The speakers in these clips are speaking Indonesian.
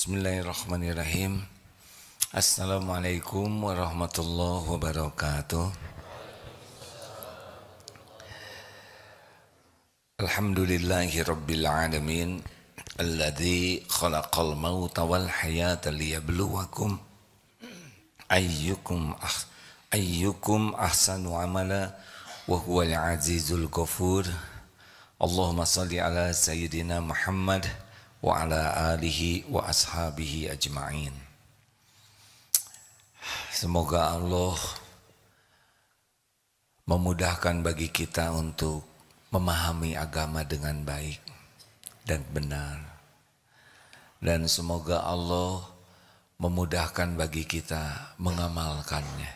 Bismillahirrahmanirrahim. Assalamualaikum warahmatullahi wabarakatuh. Alhamdulillahi rabbil alamin. Alladzi khalaqal mauta wal hayata liyabluwakum ayyukum ahsanu amala wa huwal azizul ghafur. Allahumma salli ala sayyidina Muhammad wa ala alihi wa ashabihi ajma'in. Semoga Allah memudahkan bagi kita untuk memahami agama dengan baik dan benar. Dan semoga Allah memudahkan bagi kita mengamalkannya.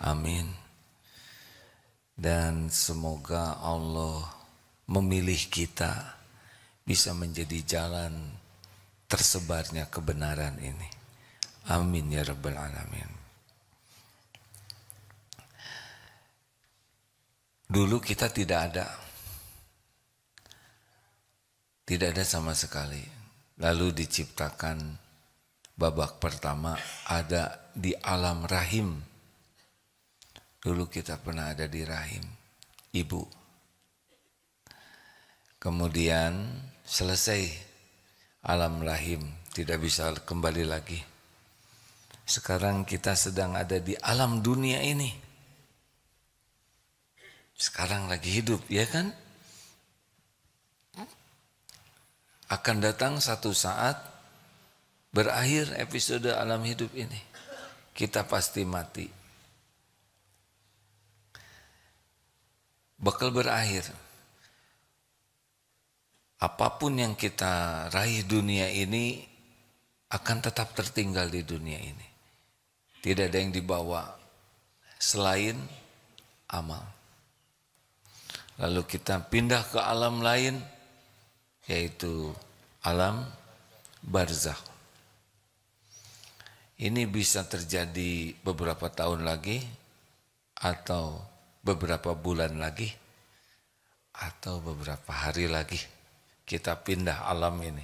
Amin. Dan semoga Allah memilih kita bisa menjadi jalan tersebarnya kebenaran ini. Amin ya rabbal alamin. Dulu kita tidak ada sama sekali. Lalu diciptakan babak pertama ada di alam rahim. Dulu kita pernah ada di rahim ibu. Kemudian selesai alam rahim, tidak bisa kembali lagi. Sekarang kita sedang ada di alam dunia ini. Sekarang lagi hidup, ya kan? Akan datang satu saat berakhir episode alam hidup ini. Kita pasti mati. Bakal berakhir. Apapun yang kita raih dunia ini akan tetap tertinggal di dunia ini. Tidak ada yang dibawa selain amal. Lalu kita pindah ke alam lain, yaitu alam barzakh. Ini bisa terjadi beberapa tahun lagi, atau beberapa bulan lagi, atau beberapa hari lagi. Kita pindah alam ini.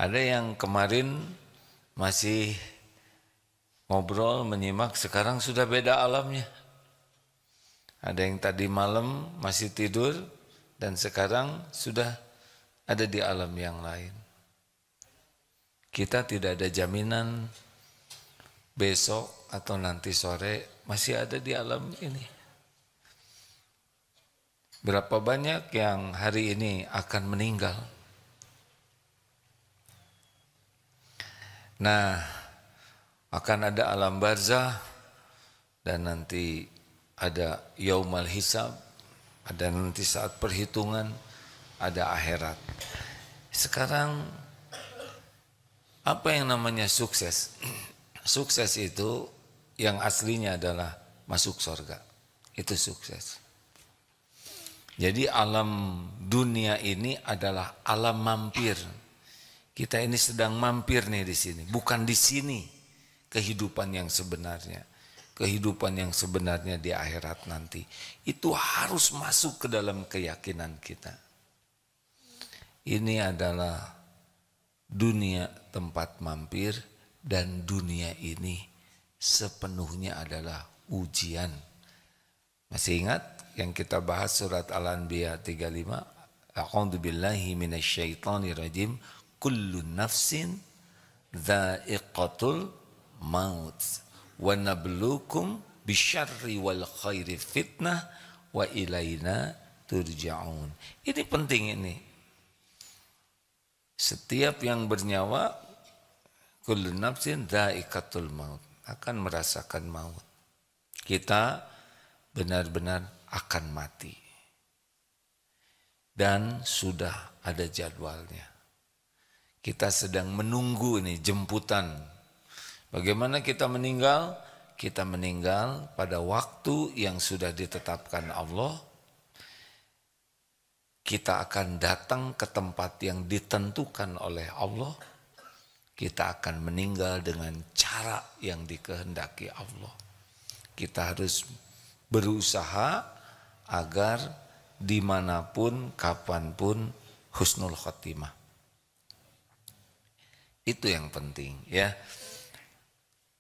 Ada yang kemarin masih ngobrol, menyimak, sekarang sudah beda alamnya. Ada yang tadi malam masih tidur dan sekarang sudah ada di alam yang lain. Kita tidak ada jaminan besok atau nanti sore masih ada di alam ini. Berapa banyak yang hari ini akan meninggal? Nah, akan ada alam barzah dan nanti ada yaumal hisab, ada nanti saat perhitungan, ada akhirat. Sekarang apa yang namanya sukses? Sukses itu yang aslinya adalah masuk surga. Itu sukses. Jadi alam dunia ini adalah alam mampir. Kita ini sedang mampir nih di sini, bukan di sini kehidupan yang sebenarnya. Kehidupan yang sebenarnya di akhirat nanti. Itu harus masuk ke dalam keyakinan kita. Ini adalah dunia tempat mampir dan dunia ini sepenuhnya adalah ujian. Masih ingat yang kita bahas surat Al-Anbiya 35? A'udzu billahi minasyaitonir rajim. Kullu nafsin dha'iqatul maut wa nabluukum bisyarri wal khairi fitnah wa ilaina turja'un. Ini penting ini. Setiap yang bernyawa, kullu nafsin dha'iqatul maut, akan merasakan maut. Kita benar-benar akan mati. Dan sudah ada jadwalnya. Kita sedang menunggu ini jemputan. Bagaimana kita meninggal? Kita meninggal pada waktu yang sudah ditetapkan Allah. Kita akan datang ke tempat yang ditentukan oleh Allah. Kita akan meninggal dengan cara yang dikehendaki Allah. Kita harus berusaha agar dimanapun, kapanpun husnul khotimah. Itu yang penting ya.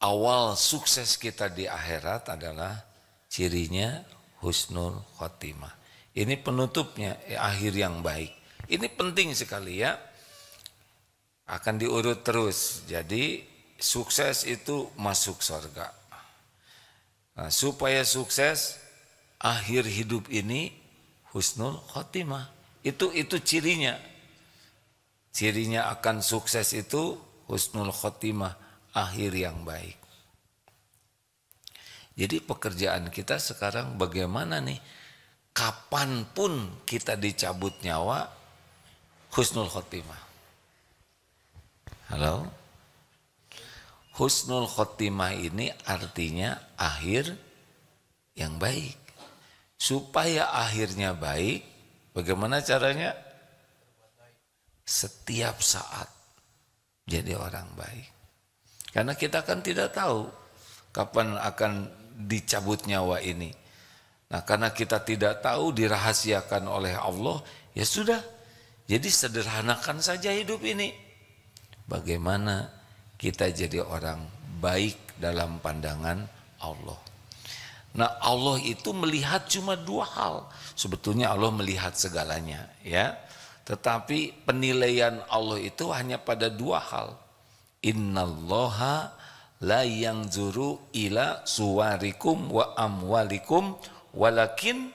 Awal sukses kita di akhirat adalah cirinya husnul khotimah. Ini penutupnya, akhir yang baik. Ini penting sekali ya. Akan diurut terus. Jadi sukses itu masuk surga. Nah, supaya sukses akhir hidup ini husnul khotimah. Itu cirinya. Cirinya akan sukses itu husnul khotimah, akhir yang baik. Jadi pekerjaan kita sekarang bagaimana nih? Kapanpun kita dicabut nyawa, husnul khotimah. Halo? Husnul khotimah ini artinya akhir yang baik. Supaya akhirnya baik, bagaimana caranya? Setiap saat jadi orang baik. Karena kita kan tidak tahu kapan akan dicabut nyawa ini. Nah, karena kita tidak tahu, dirahasiakan oleh Allah, ya sudah. Jadi sederhanakan saja hidup ini. Bagaimana kita jadi orang baik dalam pandangan Allah. Nah, Allah itu melihat cuma dua hal. Sebetulnya Allah melihat segalanya, ya. Tetapi penilaian Allah itu hanya pada dua hal. Innallaha la yanzuru ila suwarikum wa amwalikum walakin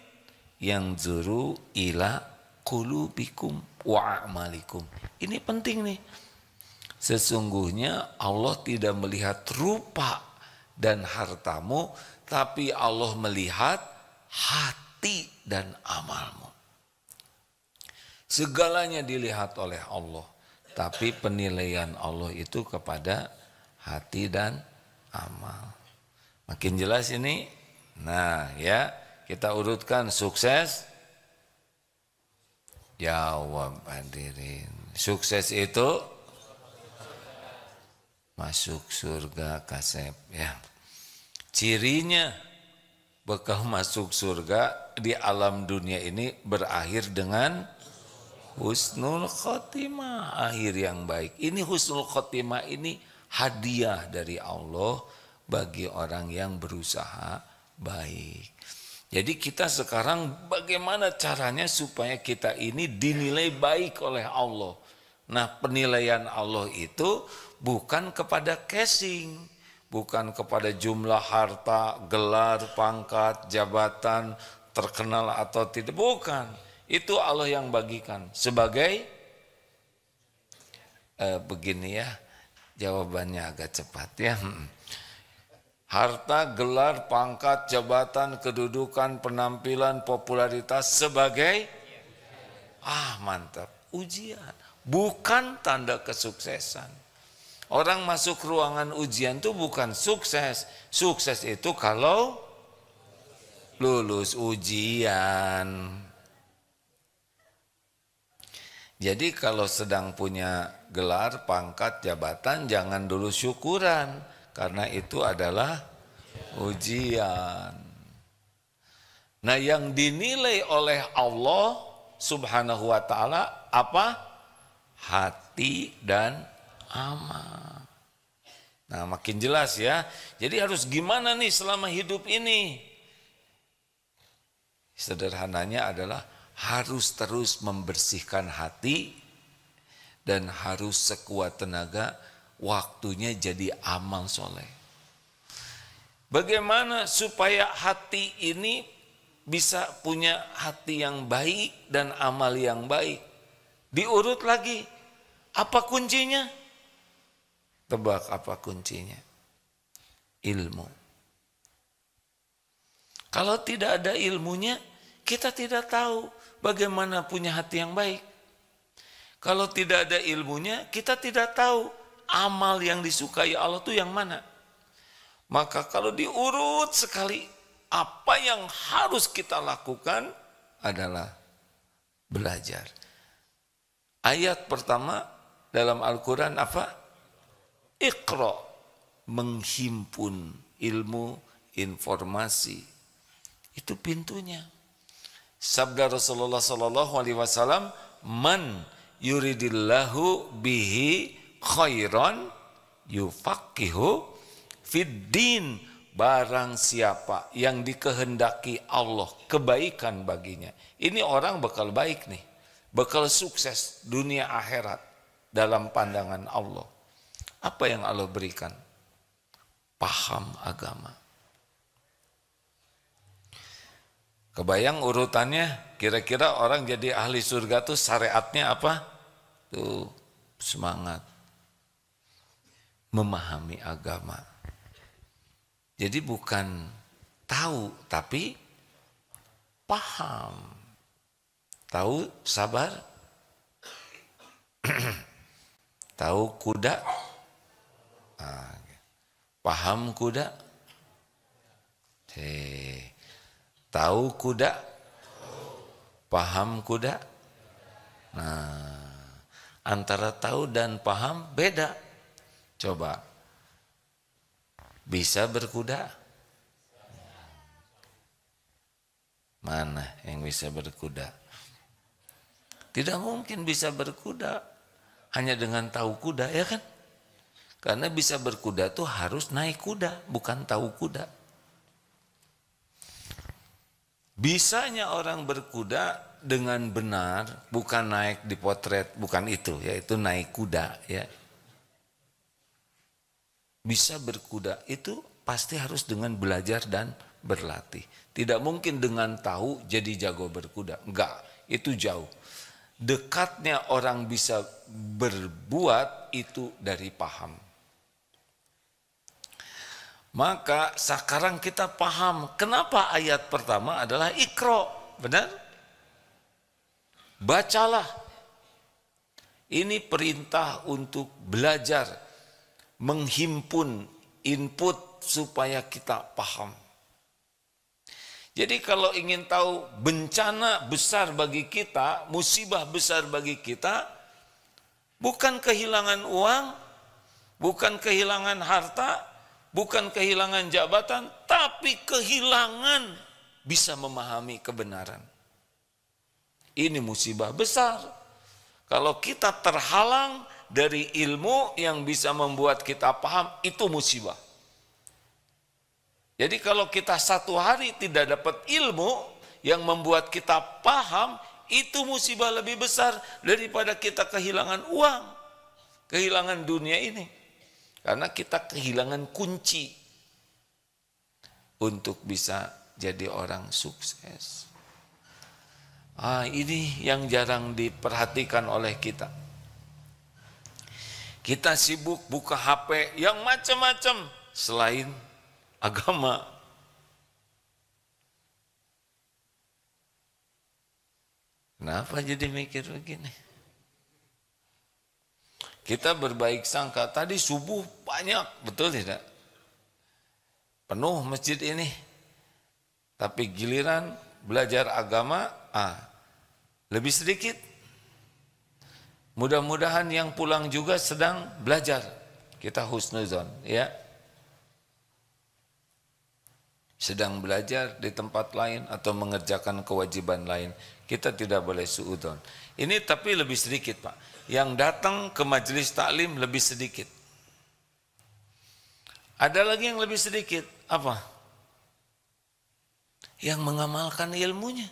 yanzuru ila qulubikum wa a'malikum. Ini penting nih. Sesungguhnya Allah tidak melihat rupa dan hartamu, tapi Allah melihat hati dan amalmu. Segalanya dilihat oleh Allah, tapi penilaian Allah itu kepada hati dan amal. Makin jelas ini. Nah ya, kita urutkan sukses. Jawab hadirin. Sukses itu masuk surga kasep ya. Cirinya bekal masuk surga di alam dunia ini berakhir dengan husnul khotimah, akhir yang baik. Ini husnul khotimah ini hadiah dari Allah bagi orang yang berusaha baik. Jadi kita sekarang bagaimana caranya supaya kita ini dinilai baik oleh Allah. Nah, penilaian Allah itu bukan kepada casing, bukan kepada jumlah harta, gelar, pangkat, jabatan, terkenal atau tidak, bukan. Itu Allah yang bagikan sebagai begini ya, jawabannya agak cepat ya. Harta, gelar, pangkat, jabatan, kedudukan, penampilan, popularitas sebagai mantap, ujian, bukan tanda kesuksesan. Orang masuk ruangan ujian itu bukan sukses. Sukses itu kalau lulus ujian. Jadi kalau sedang punya gelar, pangkat, jabatan, jangan dulu syukuran. Karena itu adalah ujian. Nah, yang dinilai oleh Allah subhanahu wa ta'ala apa? Hati dan amal. Nah, makin jelas ya. Jadi harus gimana nih selama hidup ini? Sederhananya adalah harus terus membersihkan hati dan harus sekuat tenaga waktunya jadi amal soleh. Bagaimana supaya hati ini bisa punya hati yang baik dan amal yang baik? Diurut lagi. Apa kuncinya? Tebak apa kuncinya? Ilmu. Kalau tidak ada ilmunya, kita tidak tahu bagaimana punya hati yang baik. Kalau tidak ada ilmunya, kita tidak tahu amal yang disukai Allah itu yang mana. Maka kalau diurut sekali, apa yang harus kita lakukan adalah belajar. Ayat pertama dalam Al-Quran apa? Iqra, menghimpun ilmu, informasi. Itu pintunya. Sabda Rasulullah sallallahu alaihi wasallam, man yuridillahu bihi khairan yufaqihu fiddin. Barang siapa yang dikehendaki Allah kebaikan baginya, ini orang bakal baik nih, bakal sukses dunia akhirat dalam pandangan Allah. Apa yang Allah berikan? Paham agama. Kebayang urutannya, kira-kira orang jadi ahli surga tuh syariatnya apa? Tuh, semangat memahami agama. Jadi bukan tahu, tapi paham. Tahu sabar? Tahu kuda? Paham kuda? Tahu kuda? Paham kuda? Nah, antara tahu dan paham beda. Coba. Bisa berkuda? Mana yang bisa berkuda? Tidak mungkin bisa berkuda hanya dengan tahu kuda, ya kan? Karena bisa berkuda tuh harus naik kuda, bukan tahu kuda. Bisanya orang berkuda dengan benar, bukan naik di potret, bukan itu, yaitu naik kuda, ya. Bisa berkuda itu pasti harus dengan belajar dan berlatih. Tidak mungkin dengan tahu jadi jago berkuda. Enggak, itu jauh. Dekatnya orang bisa berbuat itu dari paham. Maka sekarang kita paham kenapa ayat pertama adalah Iqra, benar? Bacalah. Ini perintah untuk belajar, menghimpun input supaya kita paham. Jadi kalau ingin tahu bencana besar bagi kita, musibah besar bagi kita, bukan kehilangan uang, bukan kehilangan harta, bukan kehilangan jabatan, tapi kehilangan bisa memahami kebenaran. Ini musibah besar. Kalau kita terhalang dari ilmu yang bisa membuat kita paham, itu musibah. Jadi kalau kita satu hari tidak dapat ilmu yang membuat kita paham, itu musibah lebih besar daripada kita kehilangan uang, kehilangan dunia ini. Karena kita kehilangan kunci untuk bisa jadi orang sukses. Ini yang jarang diperhatikan oleh kita. Kita sibuk buka HP yang macam-macam selain agama. Kenapa jadi mikir begini? Kita berbaik sangka, tadi subuh banyak, betul tidak? Penuh masjid ini. Tapi giliran belajar agama, lebih sedikit. Mudah-mudahan yang pulang juga sedang belajar. Kita husnuzon, ya. Sedang belajar di tempat lain atau mengerjakan kewajiban lain. Kita tidak boleh suudzon. Ini tapi lebih sedikit, Pak. Yang datang ke majelis taklim lebih sedikit. Ada lagi yang lebih sedikit. Apa? Yang mengamalkan ilmunya.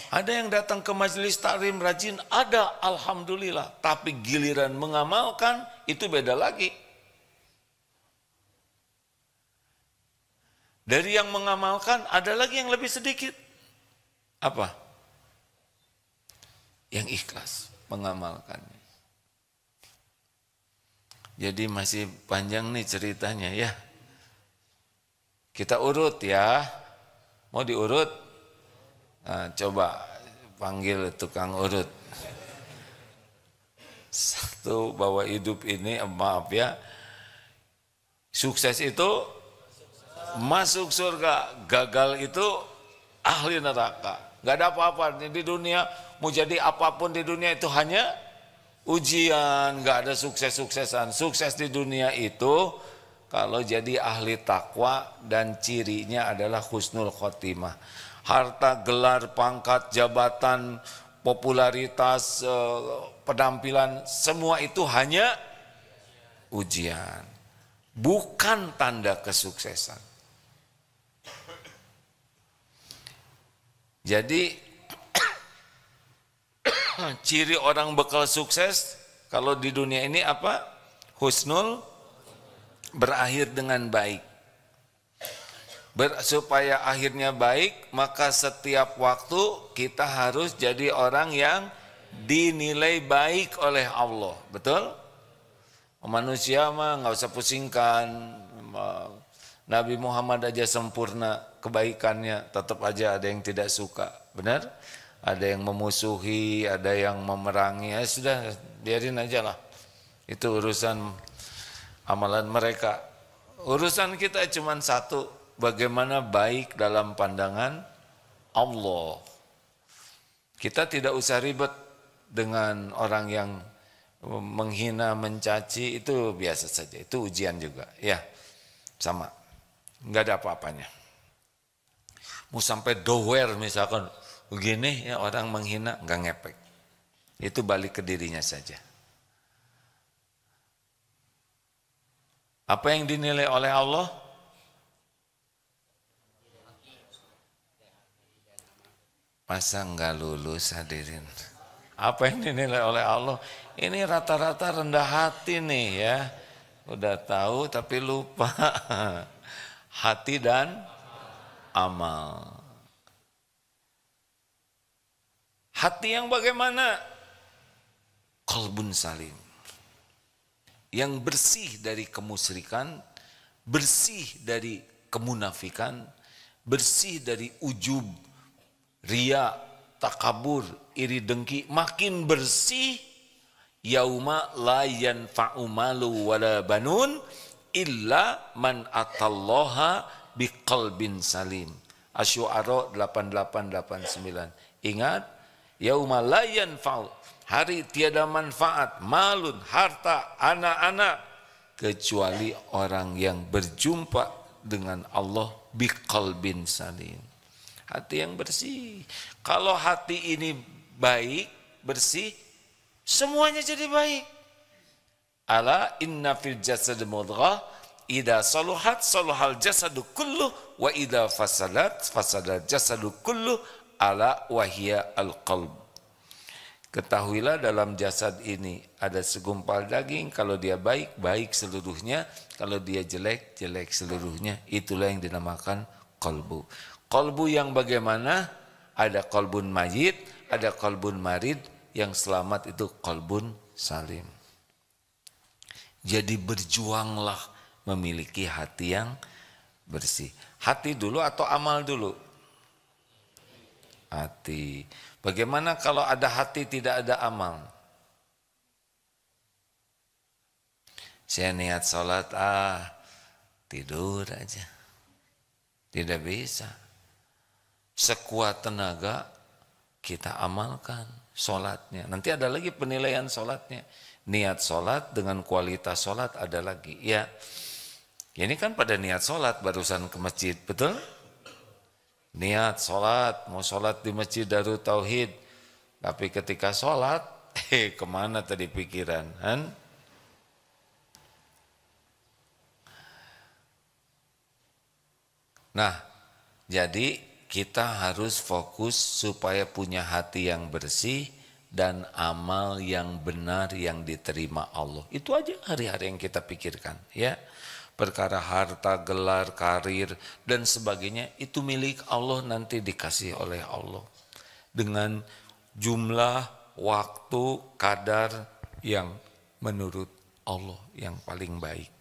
Ada yang datang ke majelis taklim rajin, ada, alhamdulillah. Tapi giliran mengamalkan, itu beda lagi. Dari yang mengamalkan, ada lagi yang lebih sedikit. Apa? Yang ikhlas mengamalkannya. Jadi masih panjang nih ceritanya ya. Kita urut ya. Mau diurut? Coba panggil tukang urut. Satu, bahwa hidup ini, maaf ya, sukses itu masuk surga, gagal itu ahli neraka. Gak ada apa-apa di dunia, mau jadi apapun di dunia itu hanya ujian, gak ada sukses-suksesan. Sukses di dunia itu kalau jadi ahli takwa dan cirinya adalah husnul khotimah. Harta, gelar, pangkat, jabatan, popularitas, penampilan, semua itu hanya ujian, bukan tanda kesuksesan. Jadi ciri orang bakal sukses kalau di dunia ini apa? Husnul, berakhir dengan baik. Supaya akhirnya baik, maka setiap waktu kita harus jadi orang yang dinilai baik oleh Allah. Betul? Manusia mah nggak usah pusingkan. Nabi Muhammad aja sempurna kebaikannya, tetap aja ada yang tidak suka. Benar? Ada yang memusuhi, ada yang memerangi. Ya sudah, biarin aja lah. Itu urusan amalan mereka. Urusan kita cuma satu, bagaimana baik dalam pandangan Allah. Kita tidak usah ribet dengan orang yang menghina, mencaci, itu biasa saja. Itu ujian juga, ya sama, nggak ada apa-apanya. Mau sampai dower misalkan begini ya, orang menghina nggak ngepek. Itu balik ke dirinya saja. Apa yang dinilai oleh Allah? Masa nggak lulus hadirin? Apa yang dinilai oleh Allah? Ini rata-rata rendah hati nih ya. Udah tahu tapi lupa. Hati dan amal. Hati yang bagaimana? Qalbun salim. Yang bersih dari kemusyrikan, bersih dari kemunafikan, bersih dari ujub, riya, takabur, iri dengki, makin bersih. Yauma la yanfa'u malu wala banun illa man atallaha biqalbin salim. Asy-Syu'ara 8889. Ingat, yauma la yanfa'u, hari tiada manfaat, malun, harta, anak-anak, kecuali orang yang berjumpa dengan Allah biqalbin salim. Hati yang bersih. Kalau hati ini baik, bersih, semuanya jadi baik. Ala inna fil jasad mudghah idza saluhat saluhal jasadu kullu wa idza fasadat fasadal jasadu kullu ala wahia al-qalb. Ketahuilah dalam jasad ini ada segumpal daging, kalau dia baik, baik seluruhnya, kalau dia jelek, jelek seluruhnya. Itulah yang dinamakan qalbu. Qalbu yang bagaimana? Ada qalbun mayyit, ada qalbun marid, yang selamat itu qalbun salim. Jadi berjuanglah memiliki hati yang bersih. Hati dulu atau amal dulu? Hati. Bagaimana kalau ada hati tidak ada amal? Saya niat sholat, tidur aja. Tidak bisa. Sekuat tenaga kita amalkan sholatnya. Nanti ada lagi penilaian sholatnya. Niat sholat dengan kualitas sholat ada lagi. Ya, ini kan pada niat sholat barusan ke masjid, betul? Niat sholat, mau sholat di Masjid Darut Tauhid. Tapi ketika sholat, kemana tadi pikiran? Nah, jadi kita harus fokus supaya punya hati yang bersih dan amal yang benar yang diterima Allah. Itu aja hari-hari yang kita pikirkan, ya. Perkara harta, gelar, karir dan sebagainya itu milik Allah, nanti dikasih oleh Allah dengan jumlah, waktu, kadar yang menurut Allah yang paling baik.